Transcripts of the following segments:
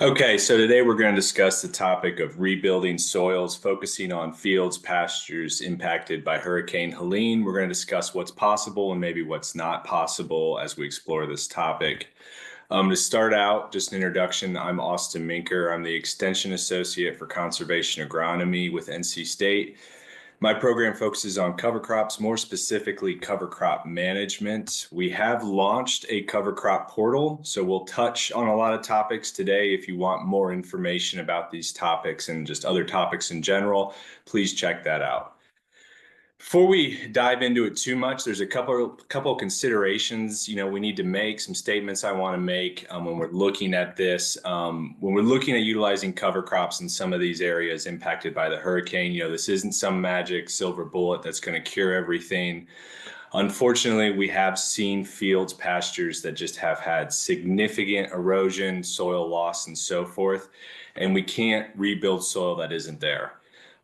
Okay, so today we're going to discuss the topic of rebuilding soils, focusing on fields, pastures impacted by Hurricane Helene. We're going to discuss what's possible and maybe what's not possible as we explore this topic. To start out, just an introduction, I'm Austin Menker. I'm the Extension Associate for Conservation Agronomy with NC State. My program focuses on cover crops, more specifically cover crop management. We have launched a cover crop portal, so we'll touch on a lot of topics today. If you want more information about these topics and just other topics in general, please check that out. Before we dive into it too much, there's a couple considerations, we need to make, some statements I want to make when we're looking at this. When we're looking at utilizing cover crops in some of these areas impacted by the hurricane, this isn't some magic silver bullet that's going to cure everything. Unfortunately, we have seen fields, pastures that just have had significant erosion, soil loss, and so forth, and we can't rebuild soil that isn't there.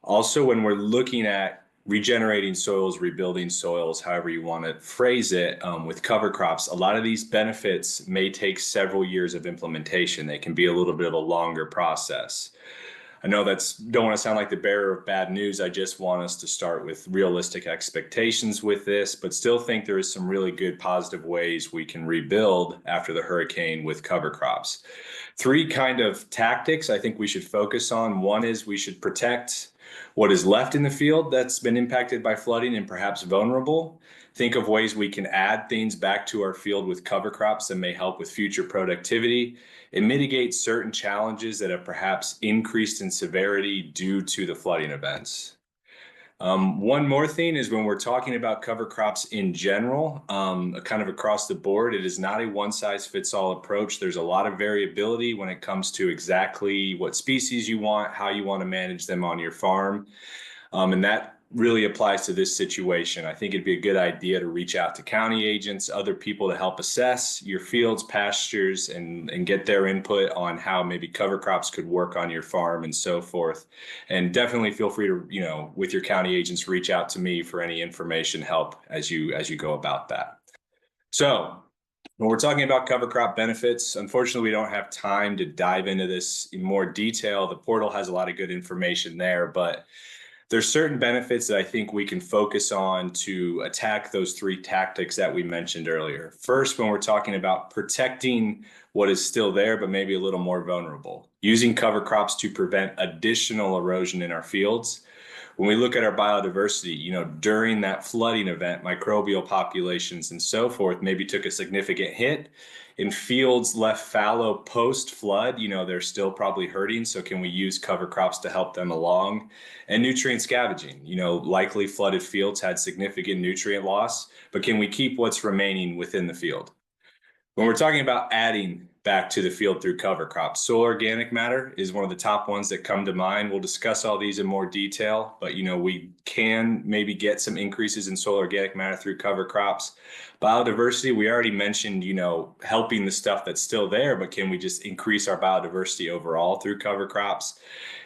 Also, when we're looking at regenerating soils, rebuilding soils, however you want to phrase it, with cover crops, a lot of these benefits may take several years of implementation. They can be a little bit of a longer process. I know don't want to sound like the bearer of bad news. I just want us to start with realistic expectations with this, but still think there is some really good positive ways we can rebuild after the hurricane with cover crops. Three kind of tactics I think we should focus on. One is we should protect what is left in the field that's been impacted by flooding and perhaps vulnerable. Think of ways we can add things back to our field with cover crops that may help with future productivity and mitigate certain challenges that have perhaps increased in severity due to the flooding events. One more thing is when we're talking about cover crops in general, kind of across the board, it is not a one-size-fits-all approach. There's a lot of variability when it comes to exactly what species you want, how you want to manage them on your farm. And that really applies to this situation. I think it'd be a good idea to reach out to county agents, other people to help assess your fields, pastures, and get their input on how maybe cover crops could work on your farm and so forth. And definitely feel free to, with your county agents, reach out to me for any information help as you go about that. So when we're talking about cover crop benefits, unfortunately, we don't have time to dive into this in more detail. The portal has a lot of good information there, but there's certain benefits that I think we can focus on to attack those three tactics that we mentioned earlier. First, when we're talking about protecting what is still there, but maybe a little more vulnerable, using cover crops to prevent additional erosion in our fields. When we look at our biodiversity, during that flooding event, microbial populations and so forth maybe took a significant hit. In fields left fallow post-flood, they're still probably hurting. So can we use cover crops to help them along? And nutrient scavenging, likely flooded fields had significant nutrient loss, but can we keep what's remaining within the field? When we're talking about adding back to the field through cover crops, soil organic matter is one of the top ones that come to mind. We'll discuss all these in more detail, but we can maybe get some increases in soil organic matter through cover crops. Biodiversity, we already mentioned, helping the stuff that's still there, but can we just increase our biodiversity overall through cover crops?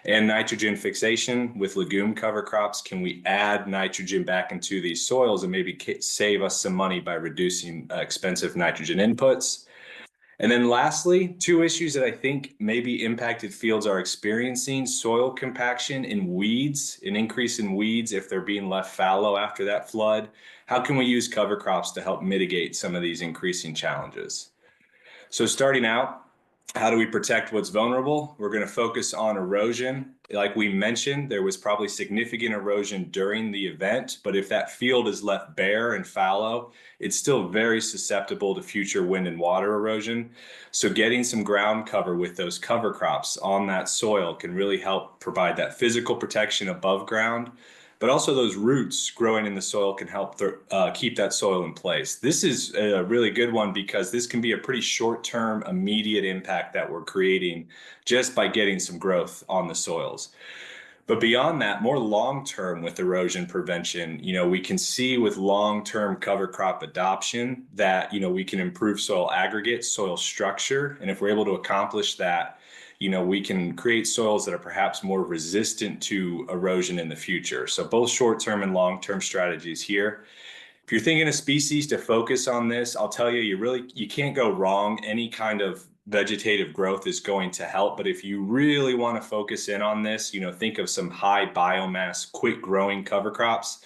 And nitrogen fixation with legume cover crops, can we add nitrogen back into these soils and maybe save us some money by reducing expensive nitrogen inputs? And then lastly, two issues that I think maybe impacted fields are experiencing: soil compaction and weeds, an increase in weeds if they're being left fallow after that flood. How can we use cover crops to help mitigate some of these increasing challenges? So starting out, how do we protect what's vulnerable? We're going to focus on erosion. Like we mentioned, there was probably significant erosion during the event, but if that field is left bare and fallow, it's still very susceptible to future wind and water erosion. So getting some ground cover with those cover crops on that soil can really help provide that physical protection above ground, but also those roots growing in the soil can help keep that soil in place. This is a really good one because this can be a pretty short-term, immediate impact that we're creating just by getting some growth on the soils. But beyond that, more long-term with erosion prevention, we can see with long-term cover crop adoption that, we can improve soil aggregate, soil structure. And if we're able to accomplish that, we can create soils that are perhaps more resistant to erosion in the future. So both short-term and long-term strategies here. If you're thinking of species to focus on this, I'll tell you, you can't go wrong. Any kind of vegetative growth is going to help. But if you really want to focus in on this, think of some high biomass, quick growing cover crops,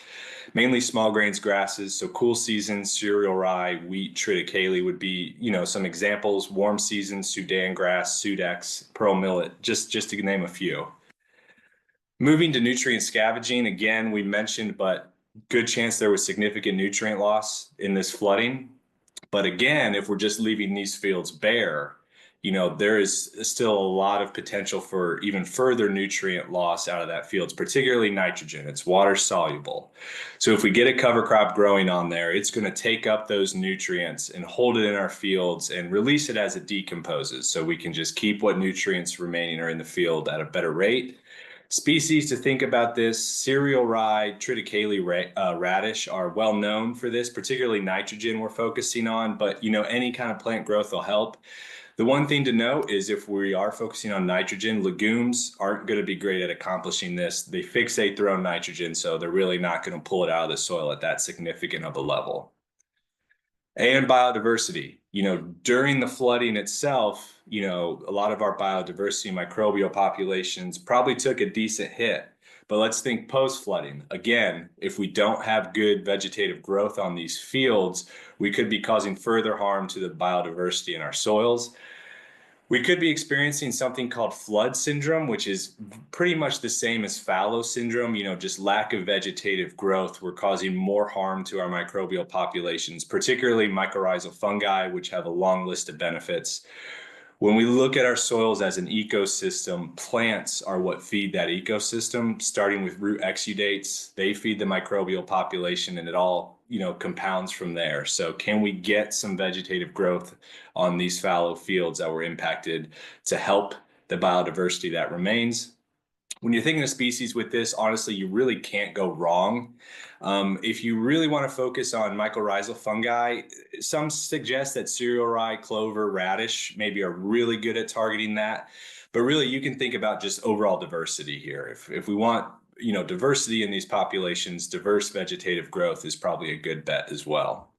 mainly small grains, grasses. So cool seasons, cereal rye, wheat, triticale would be, some examples. Warm seasons, Sudan grass, Sudex, pearl millet, just to name a few. Moving to nutrient scavenging, again, we mentioned, but good chance there was significant nutrient loss in this flooding. But again, if we're just leaving these fields bare, there is still a lot of potential for even further nutrient loss out of that fields, particularly nitrogen. It's water soluble. So if we get a cover crop growing on there, it's going to take up those nutrients and hold it in our fields and release it as it decomposes. So we can just keep what nutrients remaining are in the field at a better rate. Species to think about this: cereal rye, triticale radish are well known for this, particularly nitrogen we're focusing on, but any kind of plant growth will help. The one thing to note is if we are focusing on nitrogen, legumes aren't going to be great at accomplishing this. They fixate their own nitrogen, so they're really not going to pull it out of the soil at that significant of a level. And biodiversity, during the flooding itself, a lot of our biodiversity microbial populations probably took a decent hit. But let's think post-flooding. Again, if we don't have good vegetative growth on these fields, we could be causing further harm to the biodiversity in our soils. We could be experiencing something called flood syndrome, which is pretty much the same as fallow syndrome, just lack of vegetative growth. We're causing more harm to our microbial populations, particularly mycorrhizal fungi, which have a long list of benefits. When we look at our soils as an ecosystem, plants are what feed that ecosystem, starting with root exudates. They feed the microbial population, and it all, compounds from there. So can we get some vegetative growth on these fallow fields that were impacted to help the biodiversity that remains? When you're thinking of species with this, honestly, you really can't go wrong. If you really want to focus on mycorrhizal fungi, some suggest that cereal rye, clover, radish maybe are really good at targeting that. But really, you can think about just overall diversity here. If we want, diversity in these populations, diverse vegetative growth is probably a good bet as well.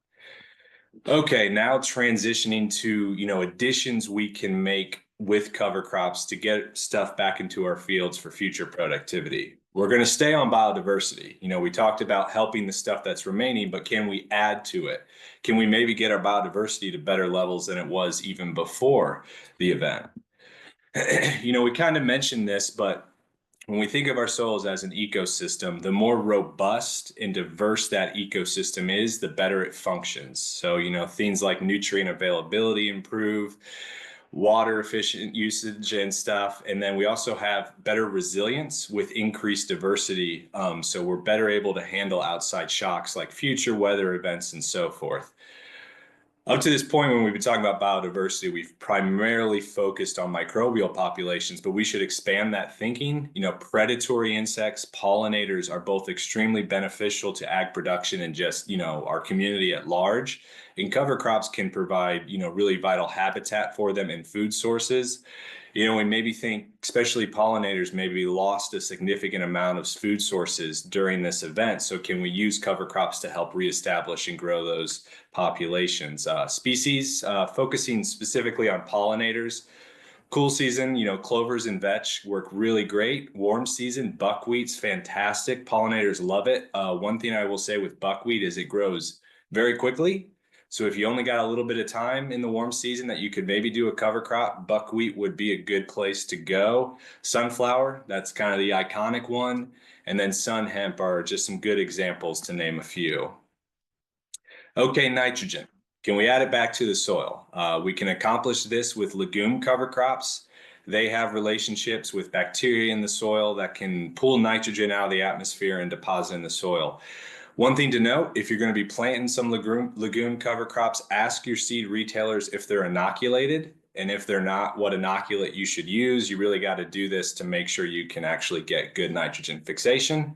Okay, now transitioning to, additions we can make with cover crops to get stuff back into our fields for future productivity. We're going to stay on biodiversity. We talked about helping the stuff that's remaining, but can we add to it? Can we maybe get our biodiversity to better levels than it was even before the event? We kind of mentioned this, but when we think of our soils as an ecosystem, the more robust and diverse that ecosystem is, the better it functions. So, things like nutrient availability improve, water efficient usage and stuff. And then we also have better resilience with increased diversity. So we're better able to handle outside shocks like future weather events and so forth. Up to this point, when we've been talking about biodiversity, we've primarily focused on microbial populations, but we should expand that thinking. Predatory insects, pollinators are both extremely beneficial to ag production and just, our community at large. And cover crops can provide, really vital habitat for them and food sources. We maybe think, especially pollinators, maybe lost a significant amount of food sources during this event. So can we use cover crops to help reestablish and grow those populations? Species focusing specifically on pollinators. Cool season, clovers and vetch work really great. Warm season, buckwheat's fantastic. Pollinators love it. One thing I will say with buckwheat is it grows very quickly. So if you only got a little bit of time in the warm season that you could maybe do a cover crop, buckwheat would be a good place to go. Sunflower, that's kind of the iconic one. And then sun hemp are just some good examples to name a few. Okay, nitrogen. Can we add it back to the soil? We can accomplish this with legume cover crops. They have relationships with bacteria in the soil that can pull nitrogen out of the atmosphere and deposit in the soil. One thing to note, if you're going to be planting some legume cover crops, ask your seed retailers if they're inoculated. And if they're not, what inoculant you should use. You really got to do this to make sure you can actually get good nitrogen fixation.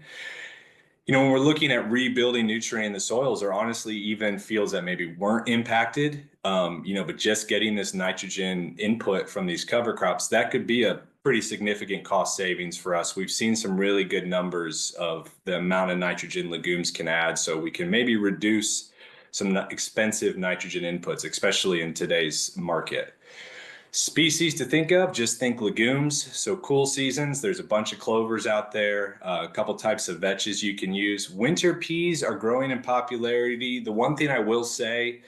When we're looking at rebuilding nutrient in the soils, or honestly even fields that maybe weren't impacted, but just getting this nitrogen input from these cover crops, that could be a pretty significant cost savings for us. We've seen some really good numbers of the amount of nitrogen legumes can add, so we can maybe reduce some expensive nitrogen inputs, especially in today's market. Species to think of, just think legumes. So cool seasons, there's a bunch of clovers out there, a couple types of vetches you can use. Winter peas are growing in popularity. The one thing I will say,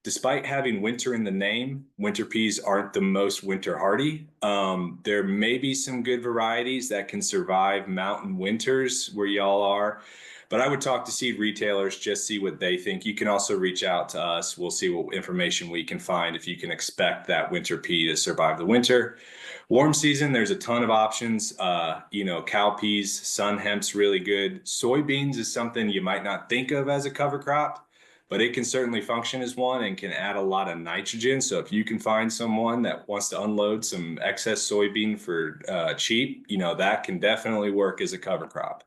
despite having winter in the name, winter peas aren't the most winter hardy. There may be some good varieties that can survive mountain winters where y'all are, but I would talk to seed retailers, just see what they think. You can also reach out to us. We'll see what information we can find if you can expect that winter pea to survive the winter. Warm season, there's a ton of options. Cowpeas, sun hemp's really good. Soybeans is something you might not think of as a cover crop, but it can certainly function as one and can add a lot of nitrogen. So if you can find someone that wants to unload some excess soybean for cheap, that can definitely work as a cover crop.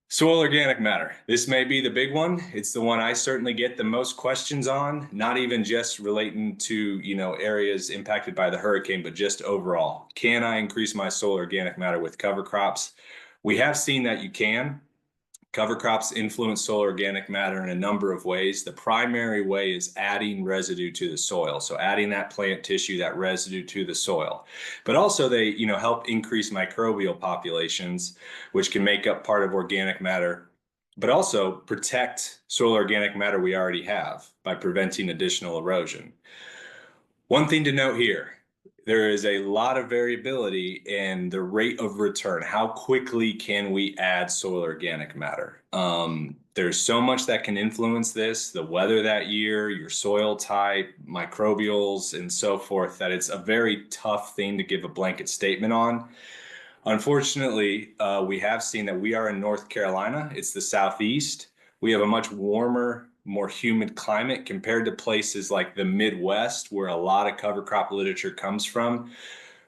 Soil organic matter. This may be the big one. It's the one I certainly get the most questions on, not even just relating to, areas impacted by the hurricane, but just overall. Can I increase my soil organic matter with cover crops? We have seen that you can. Cover crops influence soil organic matter in a number of ways. The primary way is adding residue to the soil. So adding that plant tissue, that residue to the soil. But also they, help increase microbial populations, which can make up part of organic matter, but also protect soil organic matter we already have by preventing additional erosion. One thing to note here, there is a lot of variability in the rate of return. How quickly can we add soil organic matter? There's so much that can influence this, the weather that year, your soil type, microbials, and so forth, that it's a very tough thing to give a blanket statement on. Unfortunately, we have seen that we are in North Carolina. It's the Southeast. We have a much warmer, more humid climate compared to places like the Midwest, where a lot of cover crop literature comes from.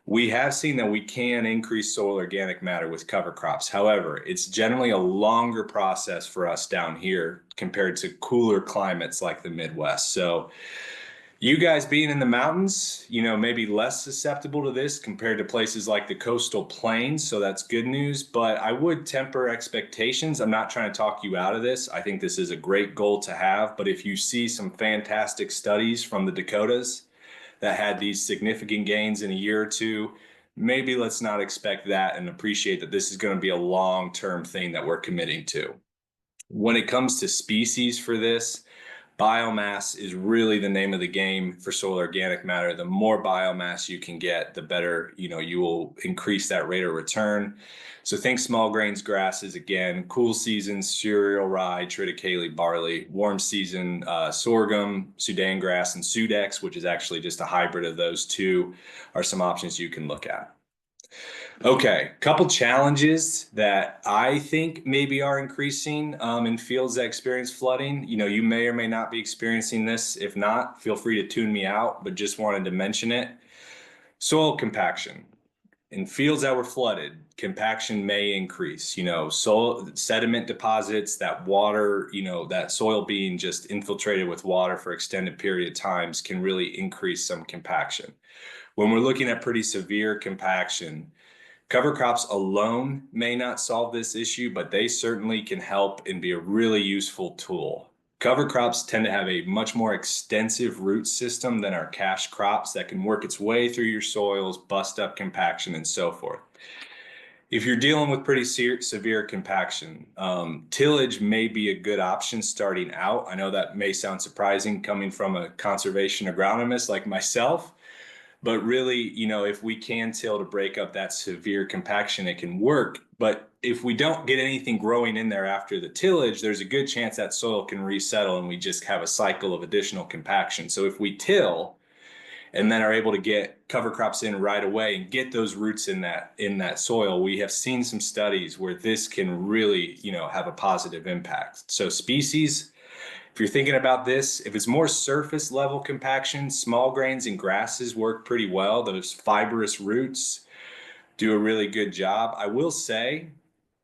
We have seen that we can increase soil organic matter with cover crops. However, it's generally a longer process for us down here compared to cooler climates like the Midwest. So you guys being in the mountains, maybe less susceptible to this compared to places like the coastal plains. So that's good news, but I would temper expectations. I'm not trying to talk you out of this. I think this is a great goal to have, but if you see some fantastic studies from the Dakotas that had these significant gains in a year or two, maybe let's not expect that and appreciate that this is going to be a long-term thing that we're committing to. When it comes to species for this, biomass is really the name of the game for soil organic matter. The more biomass you can get, the better, you will increase that rate of return. So think small grains, grasses again, cool seasons, cereal, rye, triticale, barley, warm season, sorghum, Sudan grass, and Sudex, which is actually just a hybrid of those two, are some options you can look at. Okay, couple challenges that I think maybe are increasing in fields that experience flooding. You may or may not be experiencing this. If not, feel free to tune me out, but just wanted to mention it. Soil compaction. In fields that were flooded, compaction may increase. Soil sediment deposits, that water, that soil being just infiltrated with water for extended period of times can really increase some compaction. When we're looking at pretty severe compaction, cover crops alone may not solve this issue, but they certainly can help and be a really useful tool. Cover crops tend to have a much more extensive root system than our cash crops that can work its way through your soils, bust up compaction, and so forth. If you're dealing with pretty severe compaction, tillage may be a good option starting out. I know that may sound surprising coming from a conservation agronomist like myself, but really, if we can till to break up that severe compaction, it can work. But if we don't get anything growing in there after the tillage, there's a good chance that soil can resettle and we just have a cycle of additional compaction. So if we till and then are able to get cover crops in right away and get those roots in that soil, we have seen some studies where this can really, have a positive impact. So species, if you're thinking about this, if it's more surface level compaction, small grains and grasses work pretty well. Those fibrous roots do a really good job. I will say,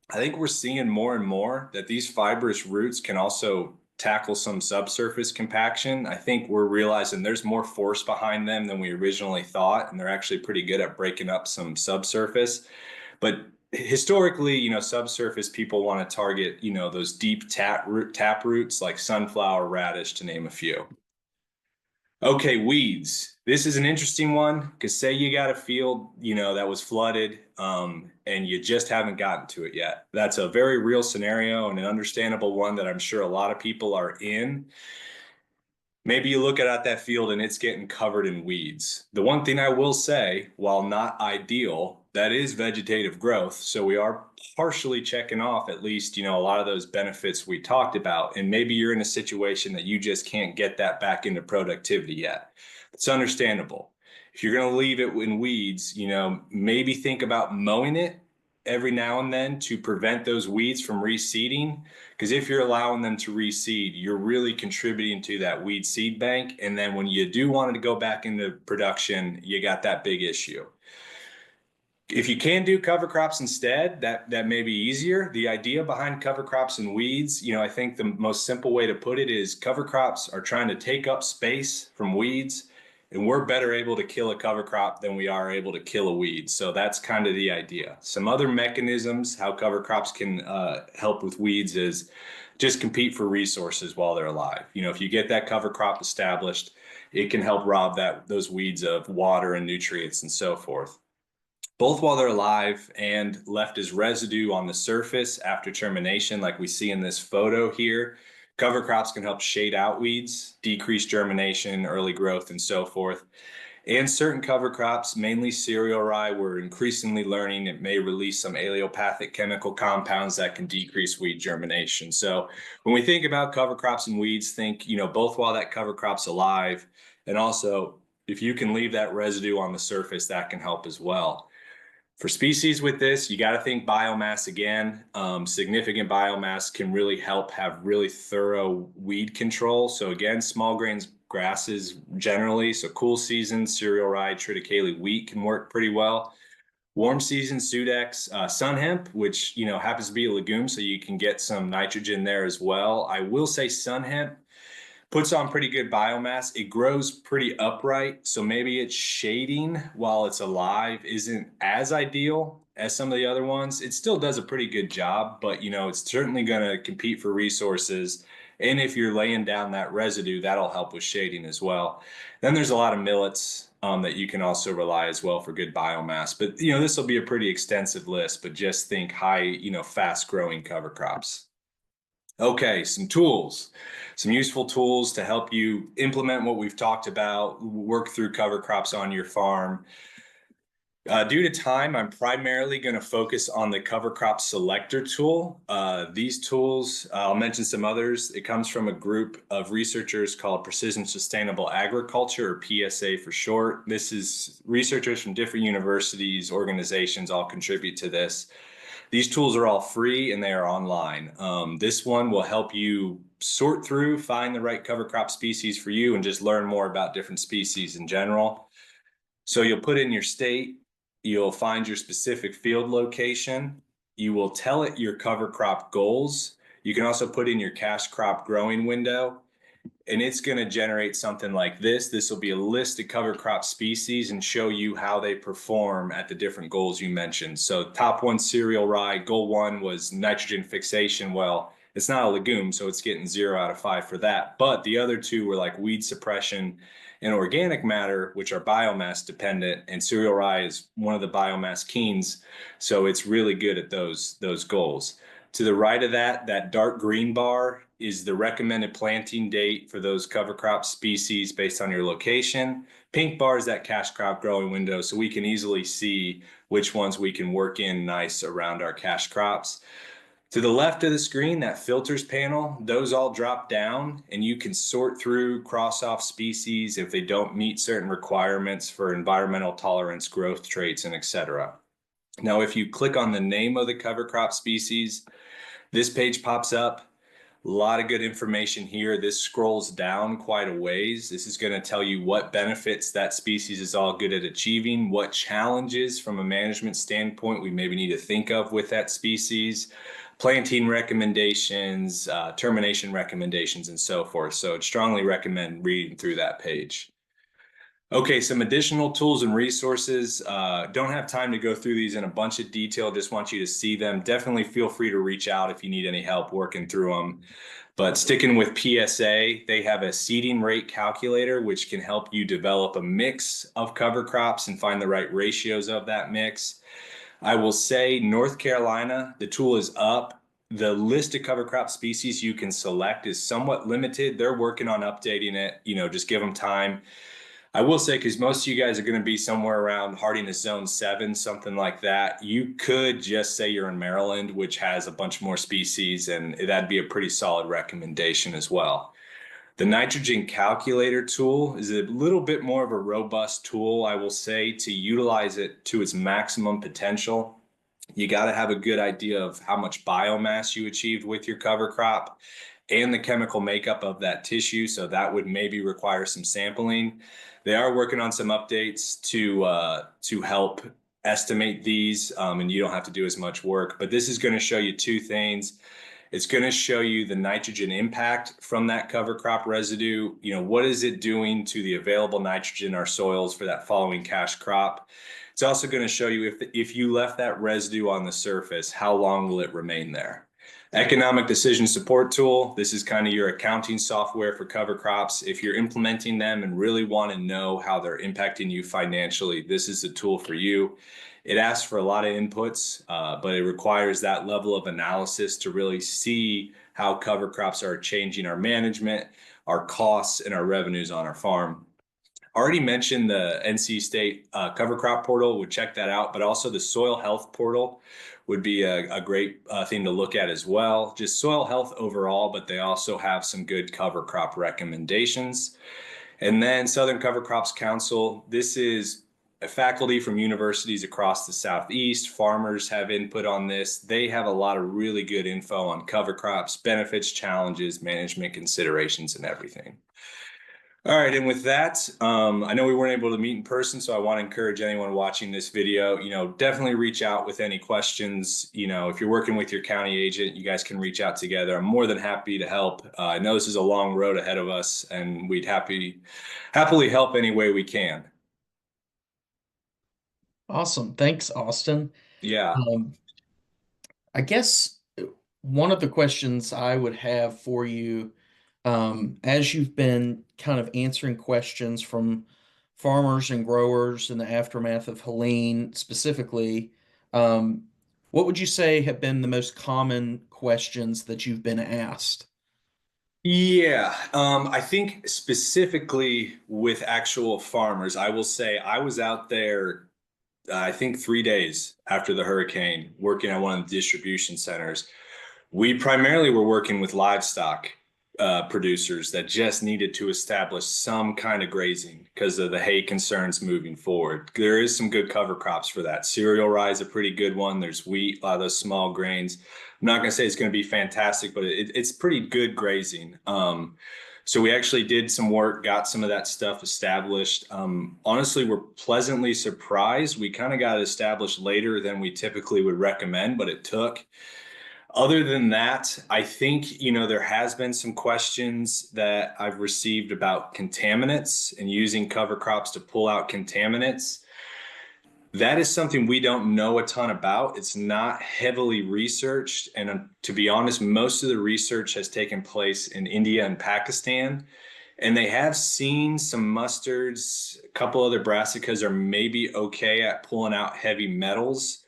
I think we're seeing more and more that these fibrous roots can also tackle some subsurface compaction. I think we're realizing there's more force behind them than we originally thought, and they're actually pretty good at breaking up some subsurface. But historically, subsurface people want to target, those deep tap roots like sunflower, radish, to name a few. Okay, weeds. This is an interesting one because say you got a field, that was flooded, and you just haven't gotten to it yet. That's a very real scenario and an understandable one that I'm sure a lot of people are in. Maybe you look at that field and it's getting covered in weeds. The one thing I will say, while not ideal, that is vegetative growth. So we are partially checking off at least, a lot of those benefits we talked about. And maybe you're in a situation that you just can't get that back into productivity yet. It's understandable. If you're going to leave it in weeds, maybe think about mowing it every now and then to prevent those weeds from reseeding. Because if you're allowing them to reseed, you're really contributing to that weed seed bank. And then when you do want it to go back into production, you got that big issue. If you can do cover crops instead, that may be easier. The idea behind cover crops and weeds, I think the most simple way to put it is cover crops are trying to take up space from weeds, and we're better able to kill a cover crop than we are able to kill a weed. So that's kind of the idea. Some other mechanisms how cover crops can help with weeds is just compete for resources while they're alive. If you get that cover crop established, it can help rob those weeds of water and nutrients and so forth, both while they're alive and left as residue on the surface after termination, like we see in this photo here. Cover crops can help shade out weeds, decrease germination, early growth, and so forth. And certain cover crops, mainly cereal rye, we're increasingly learning it may release some allelopathic chemical compounds that can decrease weed germination. So when we think about cover crops and weeds, think, both while that cover crop's alive, and also if you can leave that residue on the surface, that can help as well. For species with this, you got to think biomass again. Significant biomass can really help have really thorough weed control. So again, small grains grasses generally. So cool season, cereal rye, triticale wheat can work pretty well. Warm season, Sudex, sun hemp, which happens to be a legume, so you can get some nitrogen there as well. I will say sun hemp puts on pretty good biomass. It grows pretty upright, so maybe its shading while it's alive isn't as ideal as some of the other ones. It still does a pretty good job, but it's certainly going to compete for resources. And if you're laying down that residue, that'll help with shading as well. Then there's a lot of millets that you can also rely as well for good biomass. But this will be a pretty extensive list, but just think high, fast growing cover crops. Okay, some tools, some useful tools to help you implement what we've talked about, work through cover crops on your farm. Due to time, I'm primarily going to focus on the cover crop selector tool. These tools, I'll mention some others. It comes from a group of researchers called Precision Sustainable Agriculture, or PSA for short. This is researchers from different universities, organizations all contribute to this. These tools are all free and they are online. This one will help you sort through, find the right cover crop species for you, and just learn more about different species in general. So you'll put in your state, you'll find your specific field location, you will tell it your cover crop goals. You can also put in your cash crop growing window, and it's going to generate something like this. This will be a list of cover crop species and show you how they perform at the different goals you mentioned. So top one, cereal rye. Goal one was nitrogen fixation. Well, it's not a legume, so it's getting 0 out of 5 for that. But the other two were like weed suppression and organic matter, which are biomass dependent. And cereal rye is one of the biomass keens, so it's really good at those goals. To the right of that dark green bar is the recommended planting date for those cover crop species based on your location. Pink bar is that cash crop growing window, so we can easily see which ones we can work in nice around our cash crops. To the left of the screen, that filters panel, those all drop down and you can sort through, cross off species if they don't meet certain requirements for environmental tolerance, growth traits, and etc. Now, if you click on the name of the cover crop species, this page pops up. A lot of good information here. This scrolls down quite a ways. This is going to tell you what benefits that species is all good at achieving, what challenges from a management standpoint we maybe need to think of with that species, planting recommendations, termination recommendations, and so forth. So I'd strongly recommend reading through that page. Okay, some additional tools and resources. Don't have time to go through these in a bunch of detail. Just want you to see them. Definitely feel free to reach out if you need any help working through them. But sticking with PSA, they have a seeding rate calculator, which can help you develop a mix of cover crops and find the right ratios of that mix. I will say North Carolina, the tool is up. The list of cover crop species you can select is somewhat limited. They're working on updating it. Just give them time. I will say, because most of you guys are going to be somewhere around hardiness zone 7, something like that. You could just say you're in Maryland, which has a bunch more species, and that'd be a pretty solid recommendation as well. The nitrogen calculator tool is a little bit more of a robust tool, I will say, to utilize it to its maximum potential. You got to have a good idea of how much biomass you achieved with your cover crop and the chemical makeup of that tissue. So that would maybe require some sampling. They are working on some updates to help estimate these, and you don't have to do as much work. But this is going to show you two things. It's going to show you the nitrogen impact from that cover crop residue. What is it doing to the available nitrogen in our soils for that following cash crop? It's also going to show you if you left that residue on the surface, how long will it remain there? Economic decision support tool. This is kind of your accounting software for cover crops. If you're implementing them and really want to know how they're impacting you financially, this is the tool for you. It asks for a lot of inputs, but it requires that level of analysis to really see how cover crops are changing our management, our costs, and our revenues on our farm. Already mentioned the NC State cover crop portal. Would check that out, but also the soil health portal would be a great thing to look at as well. Just soil health overall, but they also have some good cover crop recommendations. And then Southern Cover Crops Council. This is a faculty from universities across the Southeast. Farmers have input on this. They have a lot of really good info on cover crops, benefits, challenges, management considerations, and everything. All right, and with that, I know we weren't able to meet in person, so I want to encourage anyone watching this video, definitely reach out with any questions. If you're working with your county agent, you guys can reach out together. I'm more than happy to help. I know this is a long road ahead of us, and we'd happily help any way we can. Awesome. Thanks, Austin. Yeah. Um, I guess one of the questions I would have for you, as you've been kind of answering questions from farmers and growers in the aftermath of Helene specifically, um, what would you say have been the most common questions that you've been asked? Yeah, I think specifically with actual farmers, I will say I was out there, I think 3 days after the hurricane, working at one of the distribution centers. We primarily were working with livestock producers that just needed to establish some kind of grazing because of the hay concerns moving forward. There is some good cover crops for that. Cereal rye is a pretty good one. There's wheat, a lot of those small grains. I'm not going to say it's going to be fantastic, but it's pretty good grazing. So we actually did some work, got some of that stuff established. Honestly, we're pleasantly surprised. We kind of got it established later than we typically would recommend, but it took. Other than that, I think, there has been some questions that I've received about contaminants and using cover crops to pull out contaminants. That is something we don't know a ton about. It's not heavily researched. And to be honest, most of the research has taken place in India and Pakistan. And they have seen some mustards, a couple other brassicas are maybe okay at pulling out heavy metals.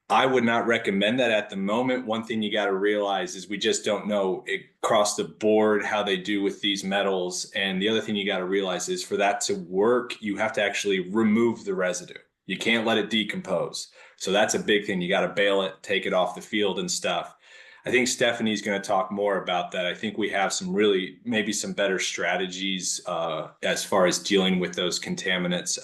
I would not recommend that at the moment. One thing you got to realize is we just don't know across the board how they do with these metals. And the other thing you got to realize is for that to work, you have to actually remove the residue. You can't let it decompose. So that's a big thing. You got to bale it, take it off the field and stuff. I think Stephanie's going to talk more about that. I think we have maybe some better strategies as far as dealing with those contaminants.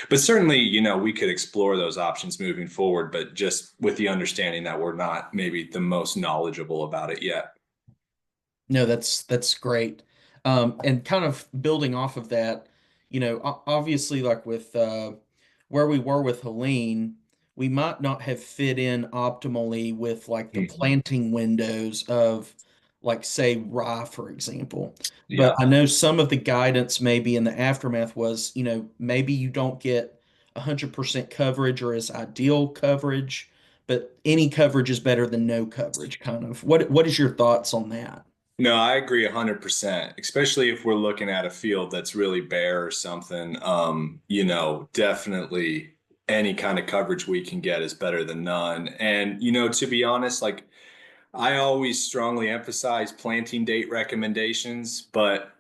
But certainly, we could explore those options moving forward, but just with the understanding that we're not maybe the most knowledgeable about it yet. No, that's great. And kind of building off of that, obviously, like with where we were with Helene, we might not have fit in optimally with like the Mhm. planting windows of like say rye, for example. But Yeah. I know some of the guidance maybe in the aftermath was, maybe you don't get 100% coverage or as ideal coverage, but any coverage is better than no coverage, kind of. What is your thoughts on that? No, I agree 100%, especially if we're looking at a field that's really bare or something. Definitely any kind of coverage we can get is better than none. And, to be honest, like I always strongly emphasize planting date recommendations, but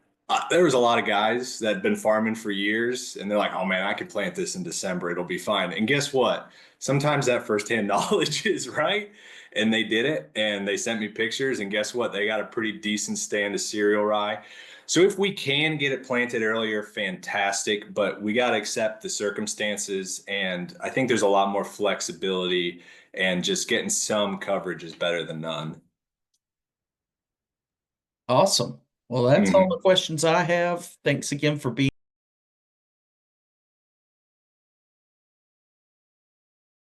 there was a lot of guys that had been farming for years, and they're like, "Oh man, I could plant this in December; it'll be fine." And guess what? Sometimes that firsthand knowledge is right, and they did it, and they sent me pictures, and guess what? They got a pretty decent stand of cereal rye. So if we can get it planted earlier, fantastic, but we got to accept the circumstances, and I think there's a lot more flexibility and just getting some coverage is better than none. Awesome. Well, that's all Mhm. the questions I have. Thanks again for being